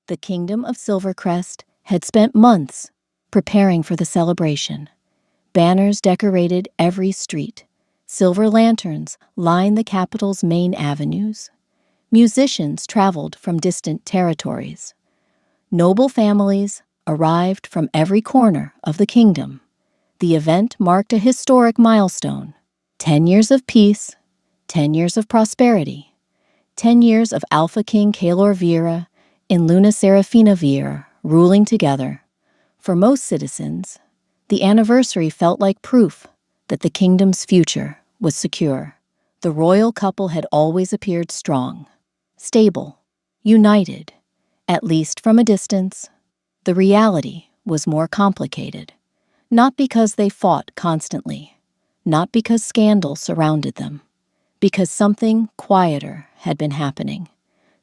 The kingdom of Silvercrest had spent months preparing for the celebration. Banners decorated every street. Silver lanterns lined the capital's main avenues. Musicians traveled from distant territories. Noble families arrived from every corner of the kingdom. The event marked a historic milestone: 10 years of peace, 10 years of prosperity, 10 years of Alpha King Kalor Vieira and Luna Serafina Vieira ruling together. For most citizens, the anniversary felt like proof that the kingdom's future was secure. The royal couple had always appeared strong, stable, united, at least from a distance. The reality was more complicated, not because they fought constantly, not because scandal surrounded them, because something quieter had been happening,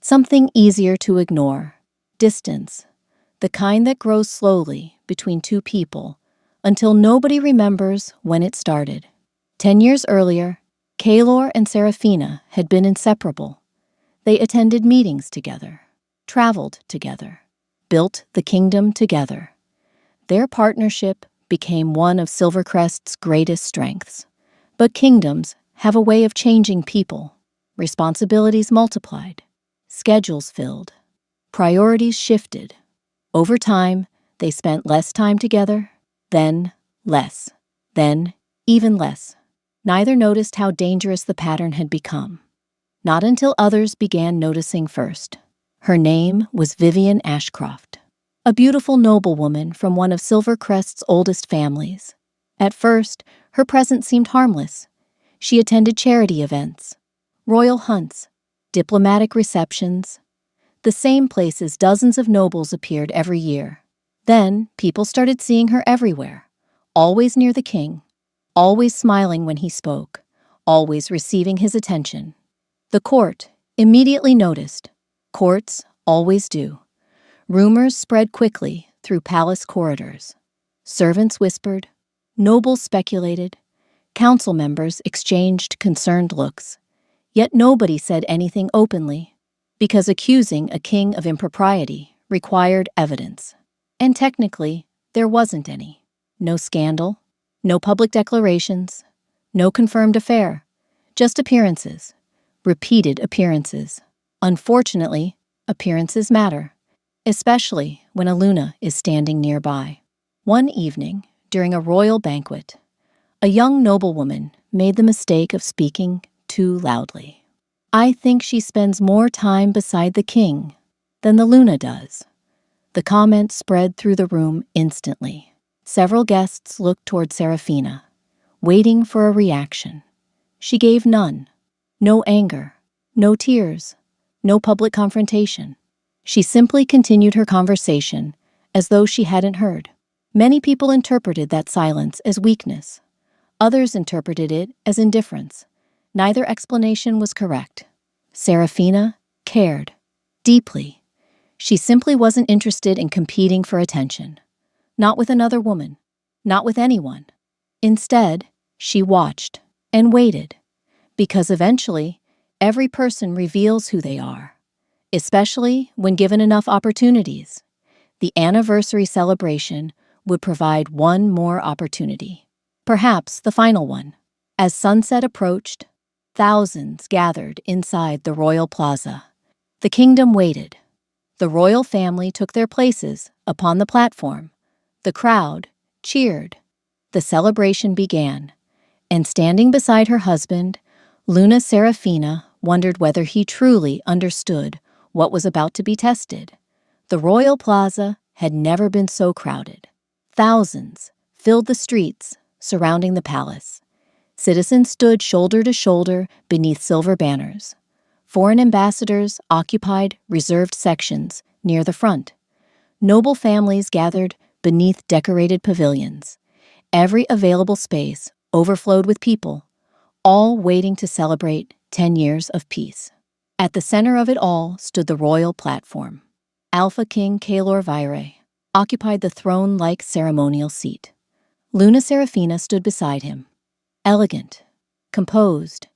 something easier to ignore: distance, the kind that grows slowly between two people until nobody remembers when it started. 10 years earlier, Kalor and Serafina had been inseparable. They attended meetings together, traveled together, built the kingdom together. Their partnership became one of Silvercrest's greatest strengths. But kingdoms have a way of changing people. Responsibilities multiplied, schedules filled, priorities shifted. Over time, they spent less time together, then less, then even less. Neither noticed how dangerous the pattern had become. Not until others began noticing first. Her name was Vivian Ashcroft, a beautiful noblewoman from one of Silvercrest's oldest families. At first, her presence seemed harmless. She attended charity events, royal hunts, diplomatic receptions, the same places dozens of nobles appeared every year. Then, people started seeing her everywhere, always near the king, always smiling when he spoke, always receiving his attention. The court immediately noticed. Courts always do. Rumors spread quickly through palace corridors. Servants whispered, nobles speculated, council members exchanged concerned looks. Yet nobody said anything openly, because accusing a king of impropriety required evidence. And technically, there wasn't any. No scandal, no public declarations, no confirmed affair, just appearances, repeated appearances. Unfortunately, appearances matter, especially when a Luna is standing nearby. One evening, during a royal banquet, a young noblewoman made the mistake of speaking too loudly. "I think she spends more time beside the king than the Luna does." The comment spread through the room instantly. Several guests looked toward Serafina, waiting for a reaction. She gave none. No anger, no tears, no public confrontation. She simply continued her conversation as though she hadn't heard. Many people interpreted that silence as weakness. Others interpreted it as indifference. Neither explanation was correct. Serafina cared deeply. She simply wasn't interested in competing for attention. Not with another woman. Not with anyone. Instead, she watched and waited, because eventually, every person reveals who they are, especially when given enough opportunities. The anniversary celebration would provide one more opportunity, perhaps the final one. As sunset approached, thousands gathered inside the royal plaza. The kingdom waited. The royal family took their places upon the platform. The crowd cheered. The celebration began, and standing beside her husband, Luna Serafina wondered whether he truly understood what was about to be tested. The royal plaza had never been so crowded. Thousands filled the streets surrounding the palace. Citizens stood shoulder to shoulder beneath silver banners. Foreign ambassadors occupied reserved sections near the front. Noble families gathered beneath decorated pavilions. Every available space overflowed with people, all waiting to celebrate 10 years of peace. At the center of it all stood the royal platform. Alpha King Kalor Vieira occupied the throne-like ceremonial seat. Luna Serafina stood beside him, elegant, composed,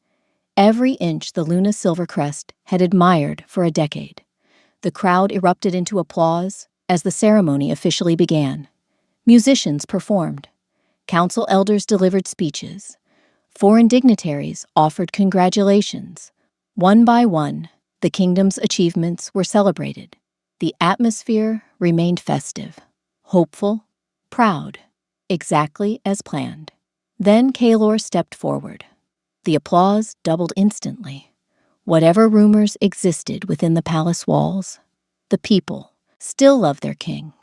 every inch the Luna Silvercrest had admired for a decade. The crowd erupted into applause as the ceremony officially began. Musicians performed. Council elders delivered speeches. Foreign dignitaries offered congratulations. One by one, the kingdom's achievements were celebrated. The atmosphere remained festive, hopeful, proud, exactly as planned. Then Kalor stepped forward. The applause doubled instantly. Whatever rumors existed within the palace walls, the people still loved their king.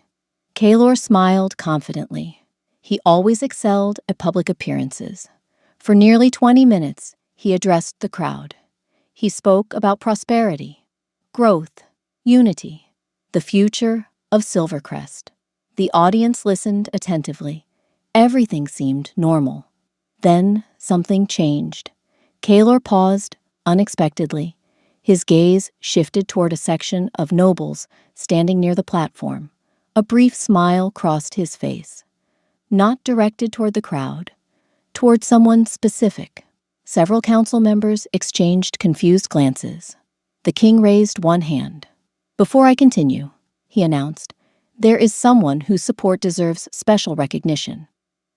Kalor smiled confidently. He always excelled at public appearances. For nearly 20 minutes, he addressed the crowd. He spoke about prosperity, growth, unity, the future of Silvercrest. The audience listened attentively. Everything seemed normal. Then something changed. Kalor paused unexpectedly. His gaze shifted toward a section of nobles standing near the platform. A brief smile crossed his face. Not directed toward the crowd, toward someone specific. Several council members exchanged confused glances. The king raised one hand. "Before I continue," he announced, "there is someone whose support deserves special recognition."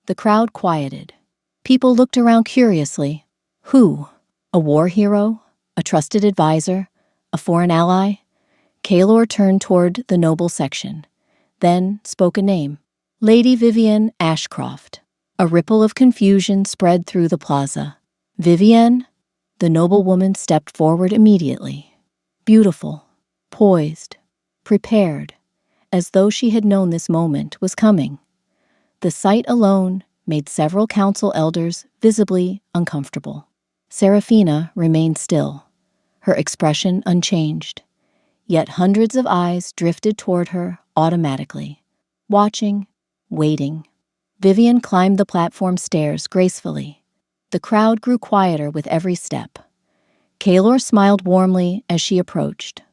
The crowd quieted. People looked around curiously. Who? A war hero? A trusted advisor? A foreign ally? Kalor turned toward the noble section, then spoke a name. Lady Vivienne Ashcroft. A ripple of confusion spread through the plaza. Vivienne? The noblewoman stepped forward immediately. Beautiful, poised, prepared, as though she had known this moment was coming. The sight alone made several council elders visibly uncomfortable. Serafina remained still, her expression unchanged. Yet hundreds of eyes drifted toward her automatically, watching, waiting. Vivienne climbed the platform stairs gracefully. The crowd grew quieter with every step. Kalor smiled warmly as she approached,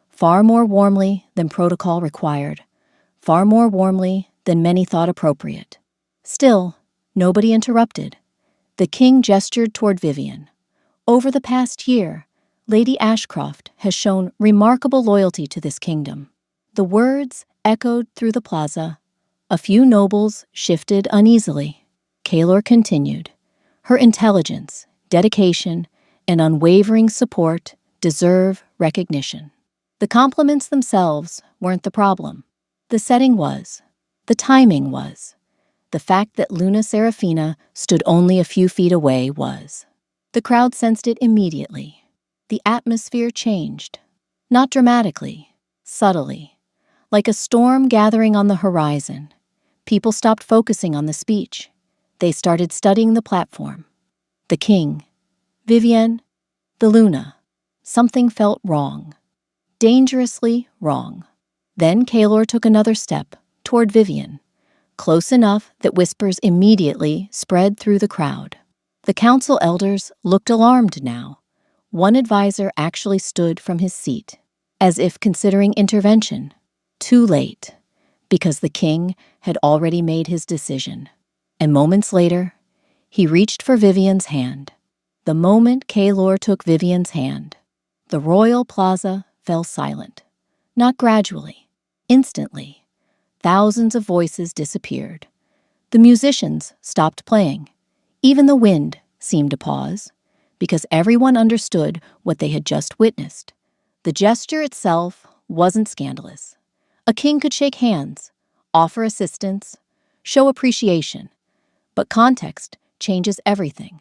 far more warmly than protocol required, far more warmly than many thought appropriate. Still, nobody interrupted. The king gestured toward Vivienne. Over the past year, Lady Ashcroft has shown remarkable loyalty to this kingdom. The words echoed through the plaza. A few nobles shifted uneasily. Kalor continued. Her intelligence, dedication, and unwavering support deserve recognition. The compliments themselves weren't the problem. The setting was. The timing was. The fact that Luna Serafina stood only a few feet away was. The crowd sensed it immediately. The atmosphere changed. Not dramatically, subtly. Like a storm gathering on the horizon. People stopped focusing on the speech. They started studying the platform. The king, Vivienne, the Luna. Something felt wrong. Dangerously wrong. Then Kalor took another step toward Vivienne, close enough that whispers immediately spread through the crowd. The council elders looked alarmed now. One advisor actually stood from his seat, as if considering intervention. Too late, because the king had already made his decision. And moments later, he reached for Vivienne's hand. The moment Kalor took Vivienne's hand, the royal plaza fell silent. Not gradually, instantly. Thousands of voices disappeared. The musicians stopped playing. Even the wind seemed to pause, because everyone understood what they had just witnessed. The gesture itself wasn't scandalous. A king could shake hands, offer assistance, show appreciation. But context changes everything.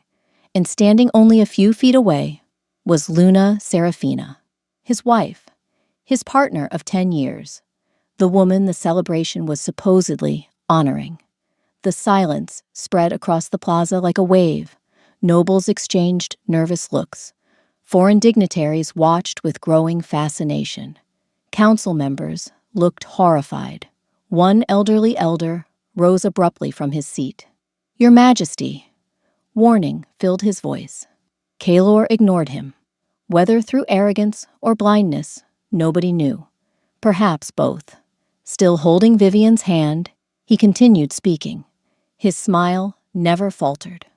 And standing only a few feet away was Luna Serafina, his wife, his partner of 10 years, the woman the celebration was supposedly honoring. The silence spread across the plaza like a wave. Nobles exchanged nervous looks. Foreign dignitaries watched with growing fascination. Council members looked horrified. One elderly elder rose abruptly from his seat. "Your Majesty." Warning filled his voice. Kalor ignored him. Whether through arrogance or blindness, nobody knew. Perhaps both. Still holding Vivienne's hand, he continued speaking. His smile never faltered.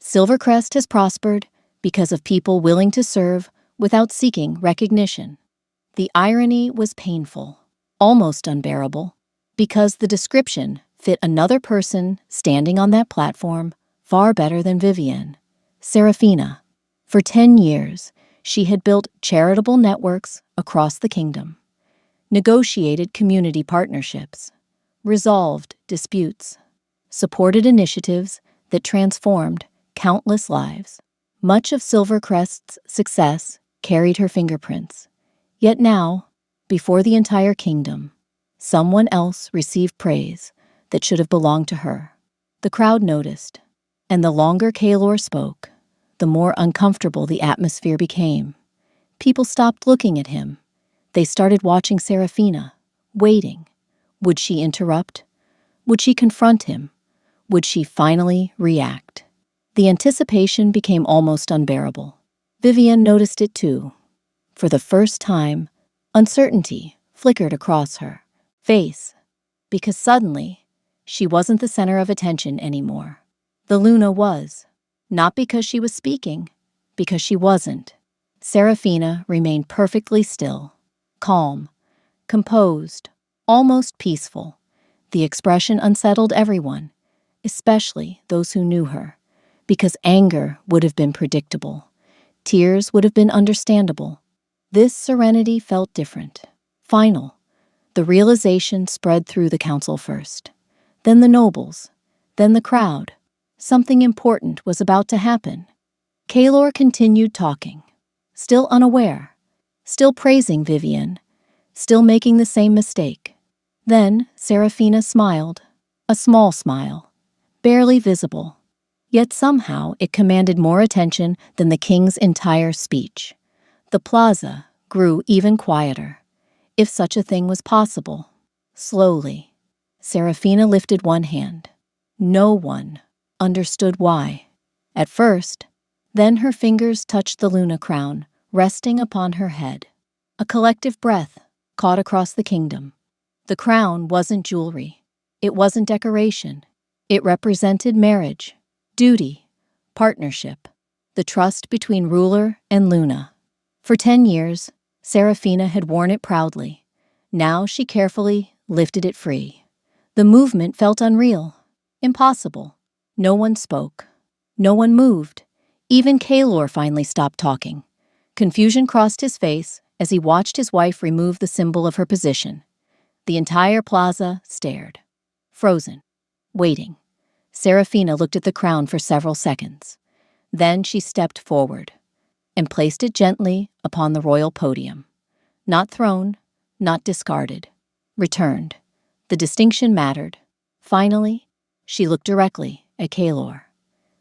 Silvercrest has prospered because of people willing to serve without seeking recognition. The irony was painful, almost unbearable, because the description fit another person standing on that platform far better than Vivienne, Serafina. For 10 years, she had built charitable networks across the kingdom, negotiated community partnerships, resolved disputes, supported initiatives that transformed countless lives. Much of Silvercrest's success carried her fingerprints. Yet now, before the entire kingdom, someone else received praise that should have belonged to her. The crowd noticed, and the longer Kaelor spoke, the more uncomfortable the atmosphere became. People stopped looking at him. They started watching Serafina, waiting. Would she interrupt? Would she confront him? Would she finally react? The anticipation became almost unbearable. Vivienne noticed it too. For the first time, uncertainty flickered across her face, because suddenly, she wasn't the center of attention anymore. The Luna was, not because she was speaking, because she wasn't. Serafina remained perfectly still, calm, composed, almost peaceful. The expression unsettled everyone, especially those who knew her, because anger would have been predictable. Tears would have been understandable. This serenity felt different, final. The realization spread through the council first, then the nobles, then the crowd. Something important was about to happen. Kaelor continued talking, still unaware, still praising Vivienne, still making the same mistake. Then Serafina smiled, a small smile, barely visible. Yet somehow it commanded more attention than the king's entire speech. The plaza grew even quieter, if such a thing was possible. Slowly, Serafina lifted one hand. No one understood why. At first, then her fingers touched the Luna crown, resting upon her head. A collective breath caught across the kingdom. The crown wasn't jewelry. It wasn't decoration. It represented marriage, duty, partnership, the trust between ruler and Luna. For 10 years, Serafina had worn it proudly. Now she carefully lifted it free. The movement felt unreal, impossible. No one spoke. No one moved. Even Kaelor finally stopped talking. Confusion crossed his face as he watched his wife remove the symbol of her position. The entire plaza stared, frozen, waiting. Serafina looked at the crown for several seconds. Then she stepped forward and placed it gently upon the royal podium. Not thrown, not discarded. Returned. The distinction mattered. Finally, she looked directly at Kaelor.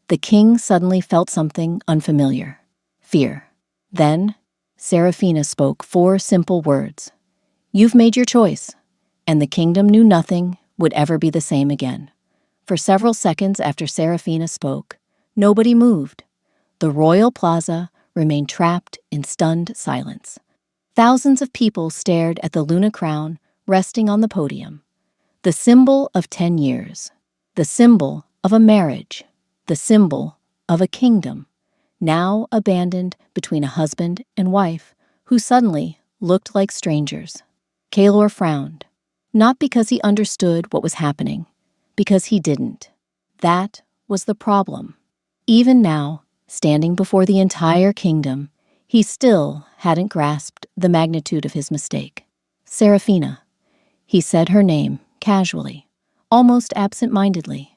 The king suddenly felt something unfamiliar. Fear. Then, Serafina spoke 4 simple words. "You've made your choice." And the kingdom knew nothing would ever be the same again. For several seconds after Serafina spoke, nobody moved. The royal plaza remained trapped in stunned silence. Thousands of people stared at the Luna crown resting on the podium. The symbol of 10 years. The symbol of a marriage. The symbol of a kingdom, now abandoned between a husband and wife who suddenly looked like strangers. Kaelor frowned, not because he understood what was happening, because he didn't. That was the problem. Even now, standing before the entire kingdom, he still hadn't grasped the magnitude of his mistake. Serafina. He said her name casually, almost absent-mindedly.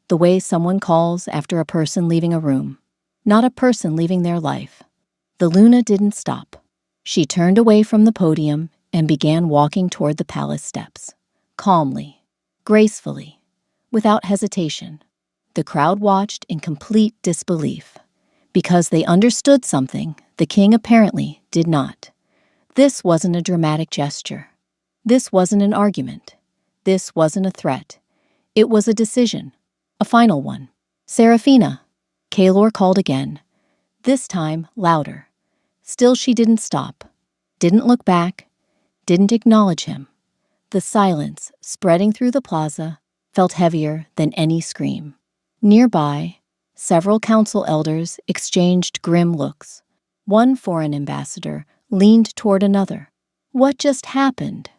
The way someone calls after a person leaving a room, not a person leaving their life. The Luna didn't stop. She turned away from the podium and began walking toward the palace steps, calmly, gracefully, without hesitation. The crowd watched in complete disbelief, because they understood something the king apparently did not. This wasn't a dramatic gesture. This wasn't an argument. This wasn't a threat. It was a decision. A final one. "Serafina," Kaelor called again, this time louder. Still she didn't stop, didn't look back, didn't acknowledge him. The silence spreading through the plaza felt heavier than any scream. Nearby, several council elders exchanged grim looks. One foreign ambassador leaned toward another, What just happened?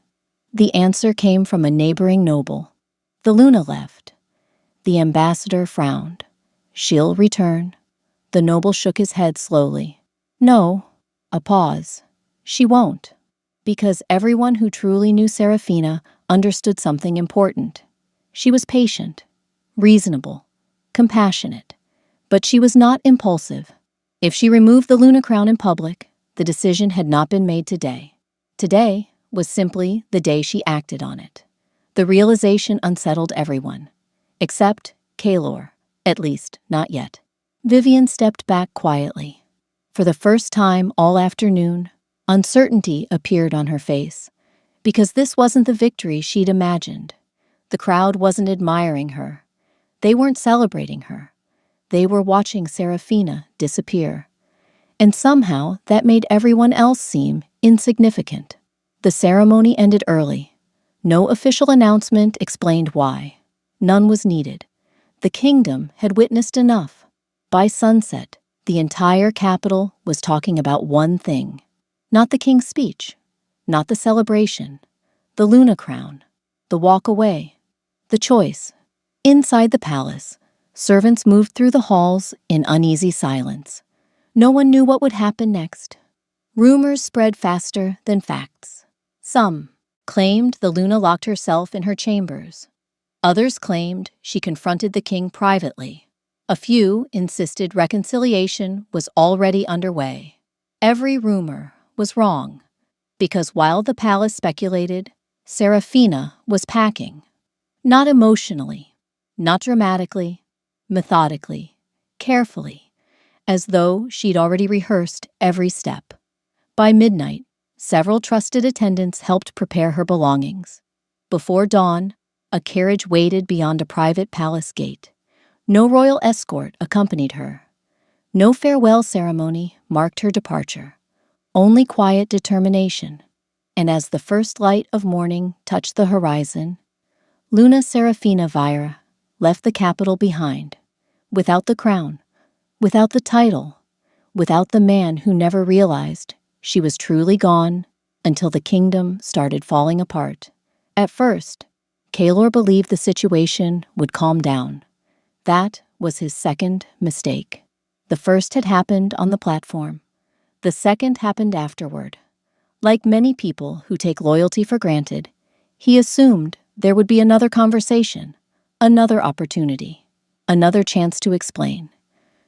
The answer came from a neighboring noble. The Luna left. The ambassador frowned. She'll return. The noble shook his head slowly. No. A pause. She won't. Because everyone who truly knew Serafina understood something important. She was patient, reasonable, compassionate, but she was not impulsive. If she removed the Luna crown in public, the decision had not been made today. Today was simply the day she acted on it. The realization unsettled everyone, except Kaelor, at least not yet. Vivian stepped back quietly. For the first time all afternoon, uncertainty appeared on her face, because this wasn't the victory she'd imagined. The crowd wasn't admiring her. They weren't celebrating her. They were watching Serafina disappear. And somehow that made everyone else seem insignificant. The ceremony ended early. No official announcement explained why. None was needed. The kingdom had witnessed enough. By sunset, the entire capital was talking about one thing. Not the king's speech, not the celebration, the Luna crown, the walk away, the choice. Inside the palace, servants moved through the halls in uneasy silence. No one knew what would happen next. Rumors spread faster than facts. Some claimed the Luna locked herself in her chambers. Others claimed she confronted the king privately. A few insisted reconciliation was already underway. Every rumor was wrong, because while the palace speculated, Serafina was packing. Not emotionally, not dramatically, methodically, carefully, as though she'd already rehearsed every step. By midnight, several trusted attendants helped prepare her belongings. Before dawn, a carriage waited beyond a private palace gate. No royal escort accompanied her. No farewell ceremony marked her departure. Only quiet determination. And as the first light of morning touched the horizon, Luna Serafina Vira left the capital behind, without the crown, without the title, without the man who never realized she was truly gone until the kingdom started falling apart. At first, Kaelor believed the situation would calm down. That was his second mistake. The first had happened on the platform. The second happened afterward. Like many people who take loyalty for granted, he assumed there would be another conversation, another opportunity, another chance to explain.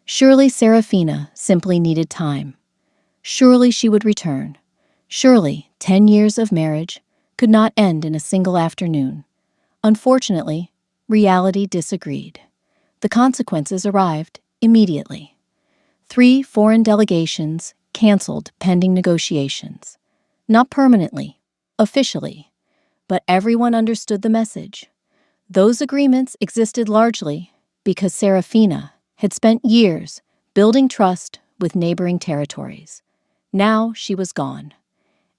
Surely Serafina simply needed time. Surely she would return. Surely 10 years of marriage could not end in a single afternoon. Unfortunately, reality disagreed. The consequences arrived immediately. 3 foreign delegations canceled pending negotiations. Not permanently, officially, but everyone understood the message. Those agreements existed largely because Serafina had spent years building trust with neighboring territories. Now she was gone,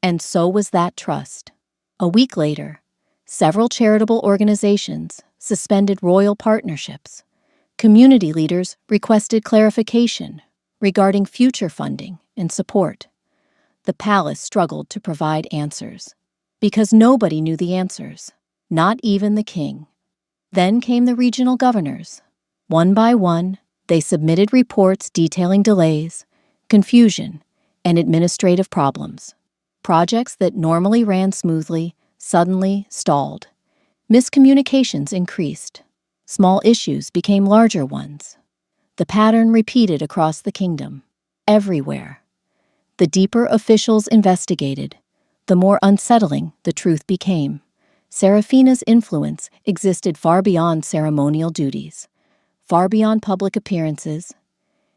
and so was that trust. A week later, several charitable organizations suspended royal partnerships. Community leaders requested clarification regarding future funding and support. The palace struggled to provide answers, because nobody knew the answers, not even the king. Then came the regional governors. One by one, they submitted reports detailing delays, confusion, and administrative problems. Projects that normally ran smoothly suddenly stalled. Miscommunications increased. Small issues became larger ones. The pattern repeated across the kingdom, everywhere. The deeper officials investigated, the more unsettling the truth became. Serafina's influence existed far beyond ceremonial duties, far beyond public appearances.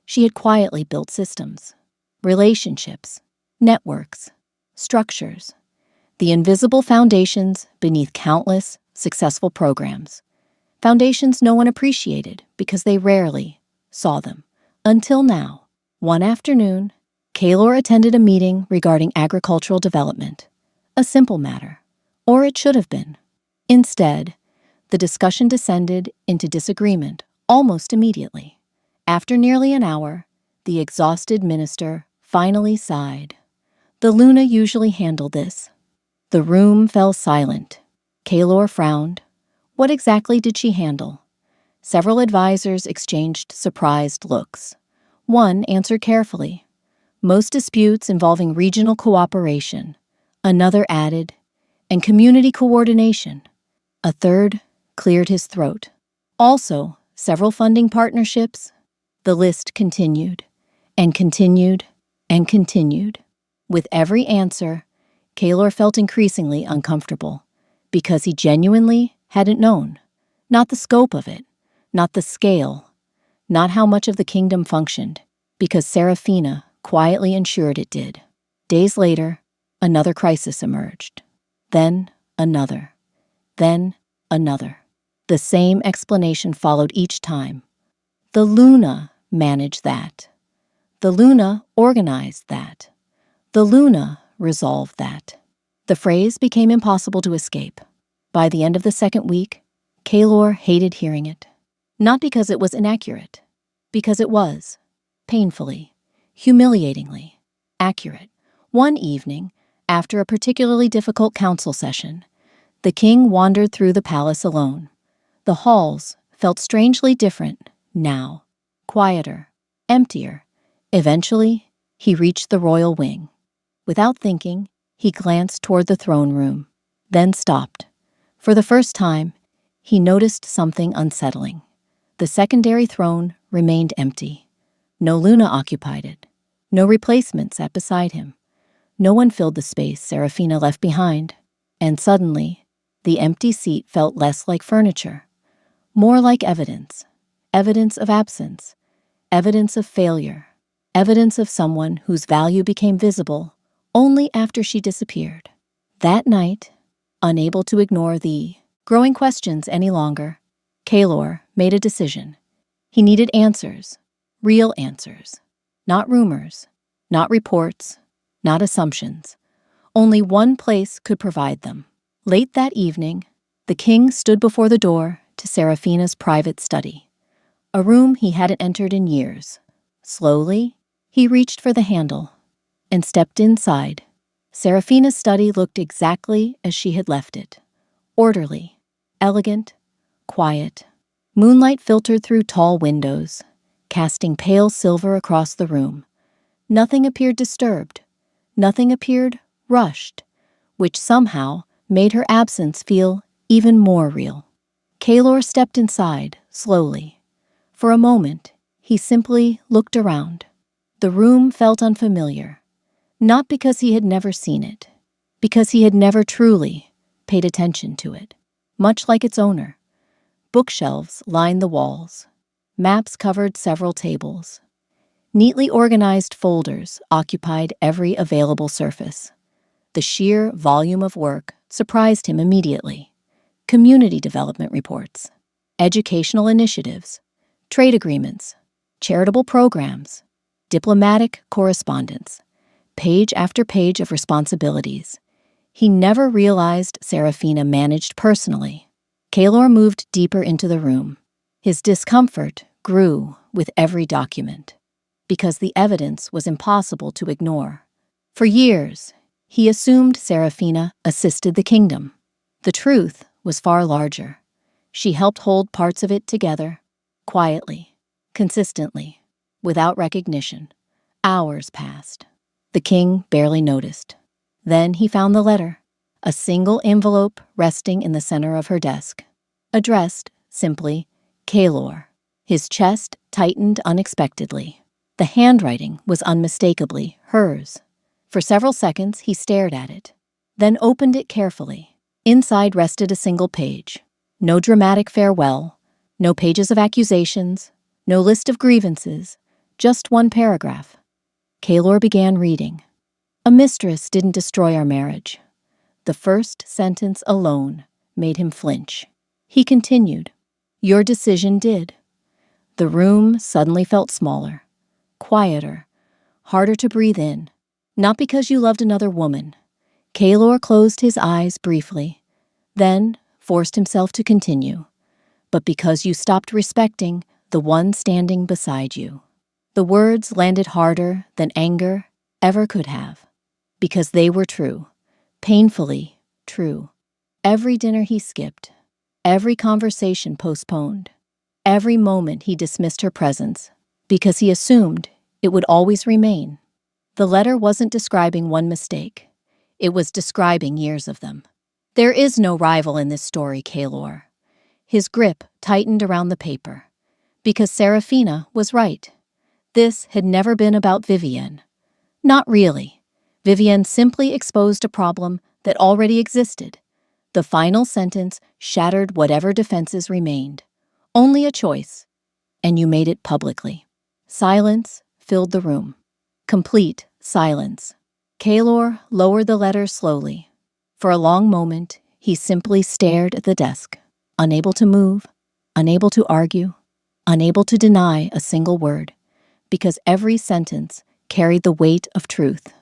She had quietly built systems, relationships, networks, structures, the invisible foundations beneath countless successful programs. Foundations no one appreciated because they rarely saw them. Until now. One afternoon, Kaelor attended a meeting regarding agricultural development. A simple matter. Or it should have been. Instead, the discussion descended into disagreement almost immediately. After nearly an hour, the exhausted minister finally sighed. The Luna usually handled this, The room fell silent. Kaylor frowned. What exactly did she handle? Several advisors exchanged surprised looks. One answered carefully. Most disputes involving regional cooperation. Another added, and community coordination. A third cleared his throat. Also, several funding partnerships. The list continued, and continued, and continued. With every answer, Kaylor felt increasingly uncomfortable, because he genuinely hadn't known. Not the scope of it, not the scale, not how much of the kingdom functioned, because Serafina quietly ensured it did. Days later, another crisis emerged. Then another. Then another. The same explanation followed each time. The Luna managed that. The Luna organized that. The Luna resolved that. The phrase became impossible to escape. By the end of the second week, Kaylor hated hearing it. Not because it was inaccurate, because it was, painfully, humiliatingly, accurate. One evening, after a particularly difficult council session, the king wandered through the palace alone. The halls felt strangely different now, quieter, emptier. Eventually, he reached the royal wing. Without thinking, he glanced toward the throne room, then stopped. For the first time, he noticed something unsettling. The secondary throne remained empty. No Luna occupied it. No replacement sat beside him. No one filled the space Serafina left behind. And suddenly, the empty seat felt less like furniture, more like evidence. Evidence of absence. Evidence of failure. Evidence of someone whose value became visible only after she disappeared. That night, unable to ignore the growing questions any longer, Kaylor made a decision. He needed answers, real answers, not rumors, not reports, not assumptions. Only one place could provide them. Late that evening, the king stood before the door to Serafina's private study, a room he hadn't entered in years. Slowly, he reached for the handle and stepped inside. Serafina's study looked exactly as she had left it. Orderly, elegant, quiet. Moonlight filtered through tall windows, casting pale silver across the room. Nothing appeared disturbed. Nothing appeared rushed, which somehow made her absence feel even more real. Kaylor stepped inside, slowly. For a moment, he simply looked around. The room felt unfamiliar, not because he had never seen it, because he had never truly paid attention to it, much like its owner. Bookshelves lined the walls. Maps covered several tables. Neatly organized folders occupied every available surface. The sheer volume of work surprised him immediately. Community development reports, educational initiatives, trade agreements, charitable programs, diplomatic correspondence, page after page of responsibilities. He never realized Serafina managed personally. Kaylor moved deeper into the room. His discomfort grew with every document, because the evidence was impossible to ignore. For years, he assumed Serafina assisted the kingdom. The truth was far larger. She helped hold parts of it together, quietly, consistently, without recognition. Hours passed. The king barely noticed. Then he found the letter, a single envelope resting in the center of her desk, addressed simply Kaylor. His chest tightened unexpectedly. The handwriting was unmistakably hers. For several seconds, he stared at it, then opened it carefully. Inside rested a single page. No dramatic farewell, no pages of accusations, no list of grievances, just one paragraph. Kaylor began reading. A mistress didn't destroy our marriage. The first sentence alone made him flinch. He continued, Your decision did. The room suddenly felt smaller, quieter, harder to breathe in. Not because you loved another woman. Kaylor closed his eyes briefly, then forced himself to continue. But because you stopped respecting the one standing beside you. The words landed harder than anger ever could have. Because they were true, painfully true. Every dinner he skipped, every conversation postponed, every moment he dismissed her presence, because he assumed it would always remain. The letter wasn't describing one mistake. It was describing years of them. There is no rival in this story, Kaelor. His grip tightened around the paper. Because Seraphina was right. This had never been about Vivienne. Not really. Vivienne simply exposed a problem that already existed. The final sentence shattered whatever defenses remained. Only a choice. And you made it publicly. Silence filled the room. Complete silence. Kaelor lowered the letter slowly. For a long moment, he simply stared at the desk, unable to move, unable to argue, unable to deny a single word, because every sentence carried the weight of truth.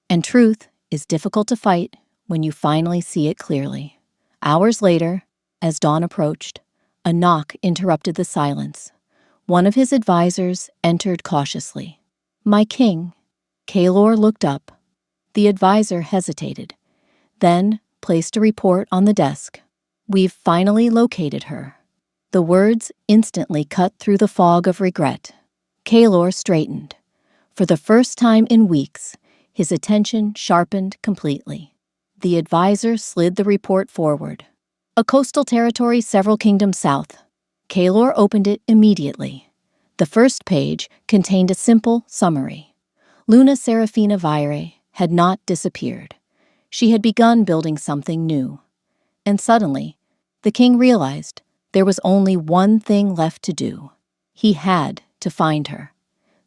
And truth is difficult to fight when you finally see it clearly. Hours later, as dawn approached, a knock interrupted the silence. One of his advisors entered cautiously. "My king." Kaelor looked up. The advisor hesitated, then placed a report on the desk. "We've finally located her." The words instantly cut through the fog of regret. Kaelor straightened. For the first time in weeks, his attention sharpened completely. The advisor slid the report forward. "A coastal territory several kingdoms south." Kaelor opened it immediately. The first page contained a simple summary. Luna Seraphina Vire had not disappeared. She had begun building something new. And suddenly, the king realized there was only one thing left to do. He had to find her.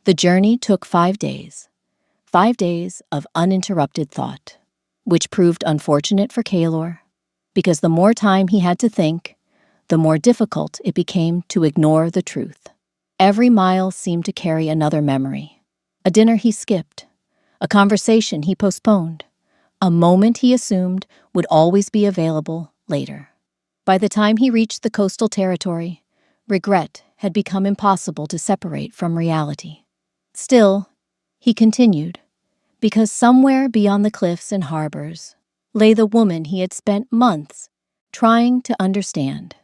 The journey took 5 days. 5 days of uninterrupted thought, which proved unfortunate for Kaelor, because the more time he had to think, the more difficult it became to ignore the truth. Every mile seemed to carry another memory. A dinner he skipped, a conversation he postponed, a moment he assumed would always be available later. By the time he reached the coastal territory, regret had become impossible to separate from reality. Still, he continued, because somewhere beyond the cliffs and harbors lay the woman he had spent months trying to understand.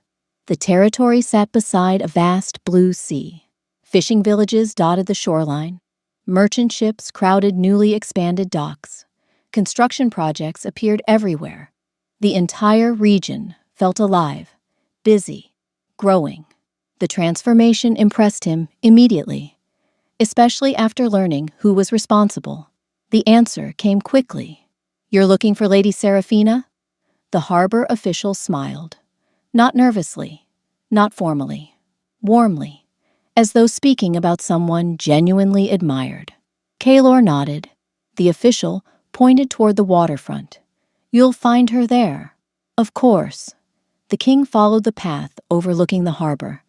The territory sat beside a vast blue sea. Fishing villages dotted the shoreline. Merchant ships crowded newly expanded docks. Construction projects appeared everywhere. The entire region felt alive, busy, growing. The transformation impressed him immediately, especially after learning who was responsible. The answer came quickly. "You're looking for Lady Seraphina?" The harbor official smiled. Not nervously, not formally, warmly, as though speaking about someone genuinely admired. Kaelor nodded. The official pointed toward the waterfront. "You'll find her there." Of course. The king followed the path overlooking the harbor.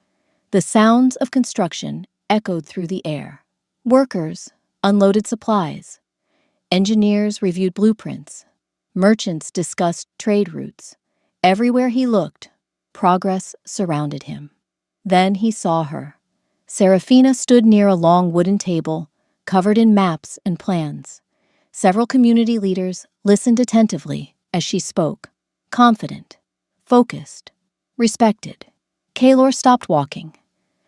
The sounds of construction echoed through the air. Workers unloaded supplies. Engineers reviewed blueprints. Merchants discussed trade routes. Everywhere he looked, progress surrounded him. Then he saw her. Seraphina stood near a long wooden table, covered in maps and plans. Several community leaders listened attentively as she spoke, confident, focused, respected. Kaelor stopped walking,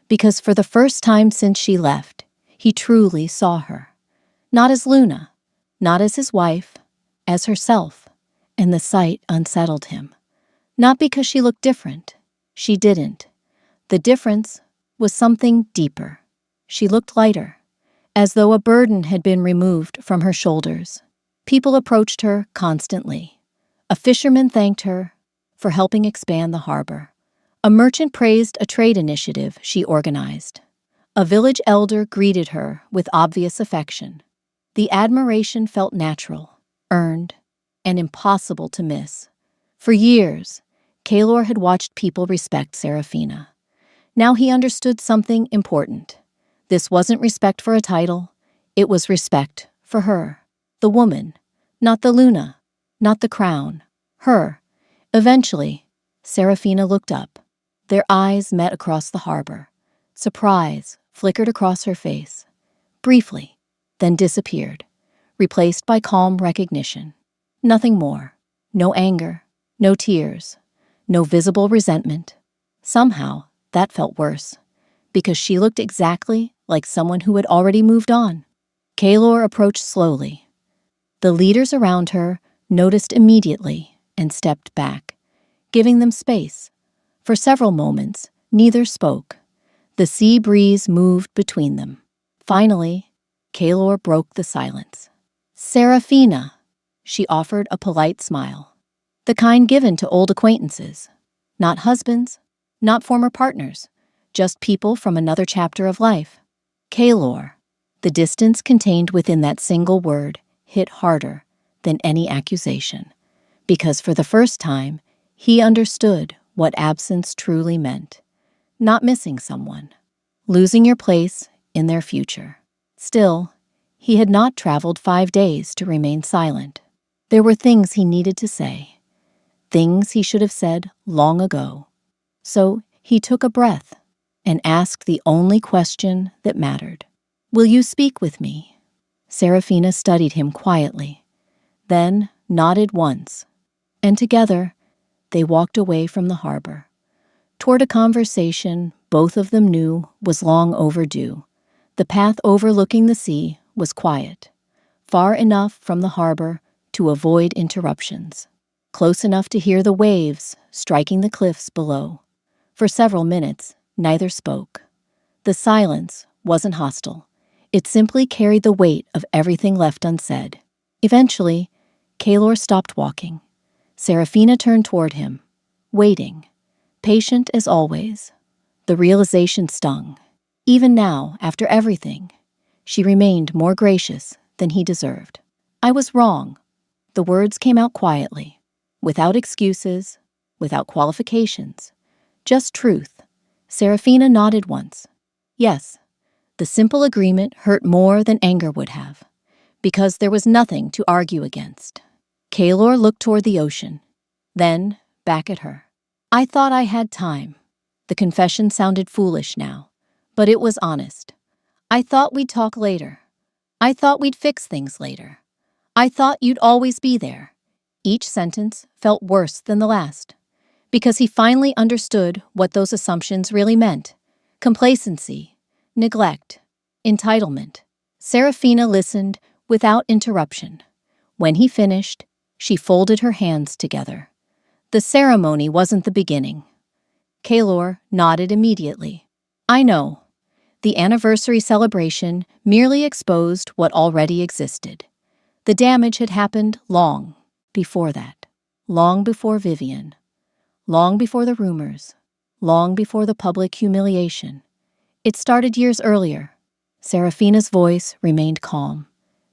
because for the first time since she left, he truly saw her. Not as Luna, not as his wife, as herself, and the sight unsettled him. Not because she looked different. She didn't. The difference was something deeper. She looked lighter, as though a burden had been removed from her shoulders. People approached her constantly. A fisherman thanked her for helping expand the harbor. A merchant praised a trade initiative she organized. A village elder greeted her with obvious affection. The admiration felt natural, earned, and impossible to miss. For years, Kaelor had watched people respect Seraphina. Now he understood something important. This wasn't respect for a title. It was respect for her, the woman, not the Luna, not the crown, her. Eventually, Seraphina looked up. Their eyes met across the harbor. Surprise flickered across her face. Briefly, then disappeared, replaced by calm recognition. Nothing more. No anger, No tears, no visible resentment. Somehow, that felt worse, because she looked exactly like someone who had already moved on. Kaylor approached slowly. The leaders around her noticed immediately and stepped back, giving them space. For several moments, neither spoke. The sea breeze moved between them. Finally, Kaylor broke the silence. "Serafina," she offered a polite smile, the kind given to old acquaintances. Not husbands, not former partners, just people from another chapter of life. Kaylor. The distance contained within that single word hit harder than any accusation, because for the first time, he understood what absence truly meant. Not missing someone, losing your place in their future. Still, he had not traveled 5 days to remain silent. There were things he needed to say, things he should have said long ago. So he took a breath and asked the only question that mattered. "Will you speak with me?" Serafina studied him quietly, then nodded once, and together they walked away from the harbor, toward a conversation both of them knew was long overdue. The path overlooking the sea was quiet, far enough from the harbor to avoid interruptions, close enough to hear the waves striking the cliffs below. For several minutes, neither spoke. The silence wasn't hostile. It simply carried the weight of everything left unsaid. Eventually, Kaylor stopped walking. Serafina turned toward him, waiting, patient as always. The realization stung. Even now, after everything, she remained more gracious than he deserved. "I was wrong." The words came out quietly, without excuses, without qualifications, just truth. Serafina nodded once. Yes, the simple agreement hurt more than anger would have, because there was nothing to argue against. Kaylor looked toward the ocean, then back at her. "I thought I had time." The confession sounded foolish now, but it was honest. "I thought we'd talk later. I thought we'd fix things later. I thought you'd always be there." Each sentence felt worse than the last, because he finally understood what those assumptions really meant. Complacency, neglect, entitlement. Serafina listened without interruption. When he finished, she folded her hands together. The ceremony wasn't the beginning. Kaylor nodded immediately. "I know. The anniversary celebration merely exposed what already existed. The damage had happened long before that. Long before Vivian. Long before the rumors. Long before the public humiliation. It started years earlier." Serafina's voice remained calm,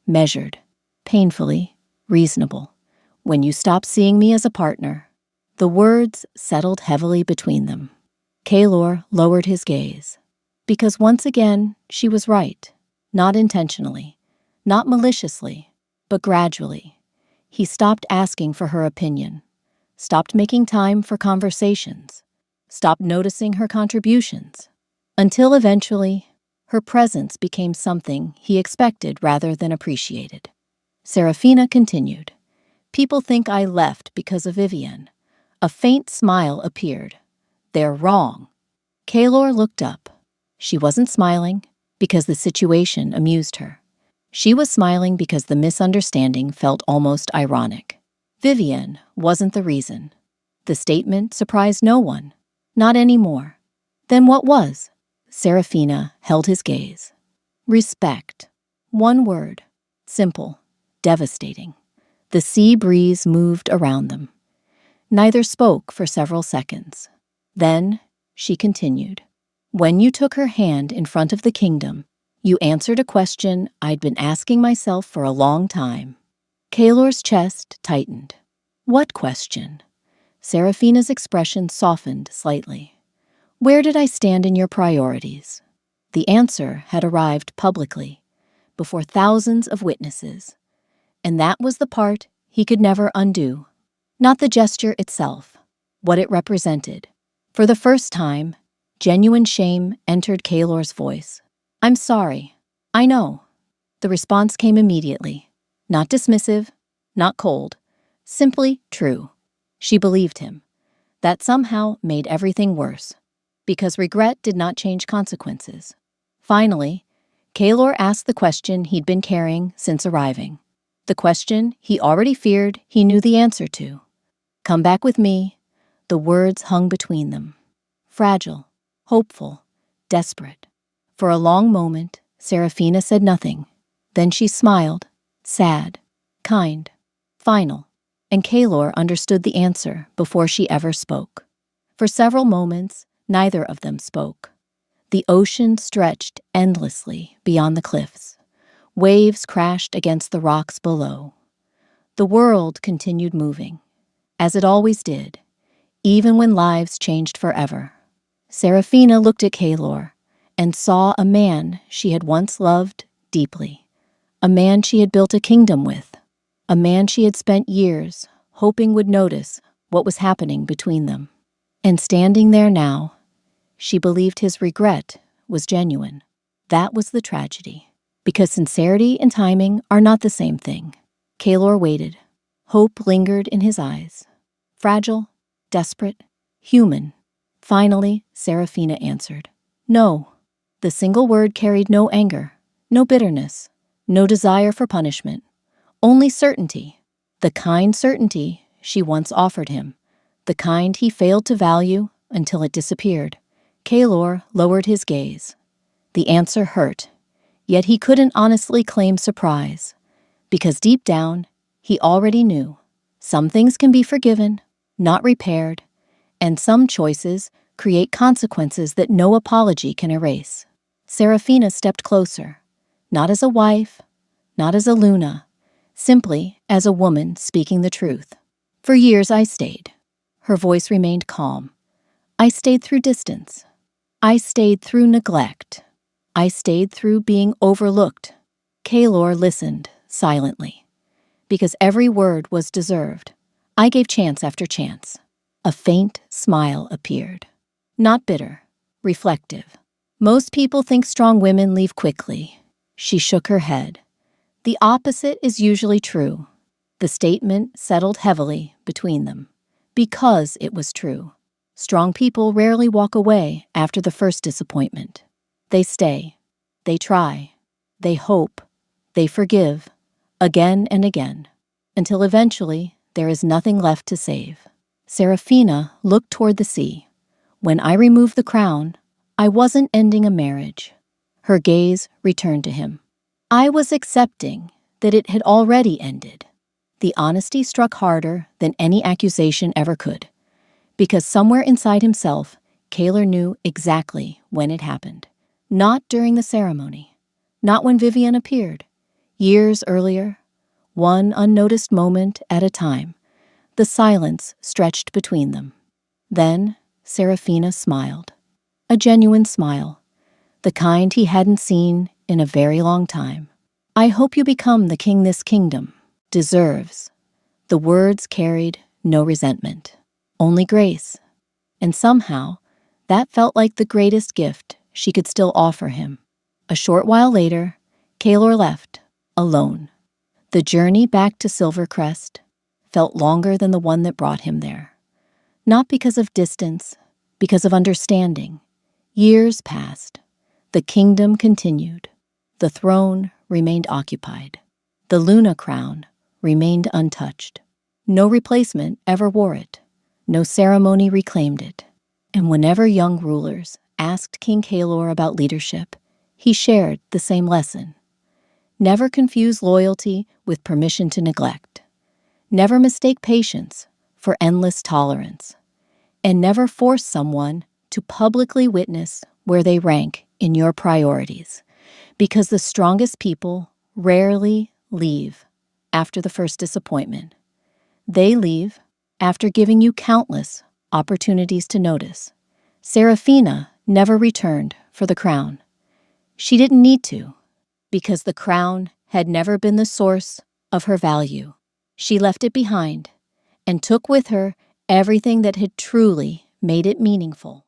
measured, painfully reasonable. "When you stopped seeing me as a partner." The words settled heavily between them. Kaylor lowered his gaze, because once again she was right, not intentionally, not maliciously, but gradually. He stopped asking for her opinion, stopped making time for conversations, stopped noticing her contributions, until eventually her presence became something he expected rather than appreciated. Serafina continued. "People think I left because of Vivian." A faint smile appeared. "They're wrong." Kaylor looked up. She wasn't smiling because the situation amused her. She was smiling because the misunderstanding felt almost ironic. Vivian wasn't the reason. The statement surprised no one. Not anymore. Then what was? Serafina held his gaze. Respect. One word. Simple. Devastating. The sea breeze moved around them. Neither spoke for several seconds. Then she continued. "When you took her hand in front of the kingdom, you answered a question I'd been asking myself for a long time." Kaylor's chest tightened. "What question?" Serafina's expression softened slightly. "Where did I stand in your priorities?" The answer had arrived publicly, before thousands of witnesses, and that was the part he could never undo. Not the gesture itself, what it represented. For the first time, genuine shame entered Kaylor's voice. "I'm sorry. I know." The response came immediately. Not dismissive, not cold, simply true. She believed him. That somehow made everything worse, because regret did not change consequences. Finally, Kaylor asked the question he'd been carrying since arriving. The question he already feared he knew the answer to. "Come back with me." The words hung between them. Fragile, hopeful, desperate. For a long moment, Serafina said nothing. Then she smiled, sad, kind, final, and Kaylor understood the answer before she ever spoke. For several moments, neither of them spoke. The ocean stretched endlessly beyond the cliffs. Waves crashed against the rocks below. The world continued moving, as it always did, even when lives changed forever. Serafina looked at Kaylor and saw a man she had once loved deeply, a man she had built a kingdom with, a man she had spent years hoping would notice what was happening between them. And standing there now, she believed his regret was genuine. That was the tragedy, because sincerity and timing are not the same thing. Kaylor waited. Hope lingered in his eyes. Fragile, desperate, human. Finally, Serafina answered, "No." The single word carried no anger, no bitterness, no desire for punishment, only certainty, the kind certainty she once offered him, the kind he failed to value until it disappeared. Kaylor lowered his gaze. The answer hurt, yet he couldn't honestly claim surprise, because deep down, he already knew. Some things can be forgiven, not repaired, and some choices create consequences that no apology can erase. Serafina stepped closer, not as a wife, not as a Luna, simply as a woman speaking the truth. "For years I stayed." Her voice remained calm. "I stayed through distance. I stayed through neglect. I stayed through being overlooked." Kaylor listened silently, because every word was deserved. "I gave chance after chance." A faint smile appeared. Not bitter, reflective. "Most people think strong women leave quickly." She shook her head. "The opposite is usually true." The statement settled heavily between them, because it was true. Strong people rarely walk away after the first disappointment. They stay, they try, they hope, they forgive, again and again, until eventually there is nothing left to save. Serafina looked toward the sea. "When I removed the crown, I wasn't ending a marriage." Her gaze returned to him. "I was accepting that it had already ended." The honesty struck harder than any accusation ever could, because somewhere inside himself, Kaylor knew exactly when it happened. Not during the ceremony, not when Vivian appeared. Years earlier, one unnoticed moment at a time, the silence stretched between them. Then Serafina smiled. A genuine smile, the kind he hadn't seen in a very long time. "I hope you become the king this kingdom deserves." The words carried no resentment, only grace. And somehow, that felt like the greatest gift she could still offer him. A short while later, Kaylor left, alone. The journey back to Silvercrest felt longer than the one that brought him there. Not because of distance, because of understanding. Years passed. The kingdom continued. The throne remained occupied. The Luna crown remained untouched. No replacement ever wore it. No ceremony reclaimed it. And whenever young rulers asked King Kaylor about leadership, he shared the same lesson. Never confuse loyalty with permission to neglect. Never mistake patience for endless tolerance. And never force someone to publicly witness where they rank in your priorities, because the strongest people rarely leave after the first disappointment. They leave after giving you countless opportunities to notice. Serafina never returned for the crown. She didn't need to, because the crown had never been the source of her value. She left it behind and took with her everything that had truly made it meaningful.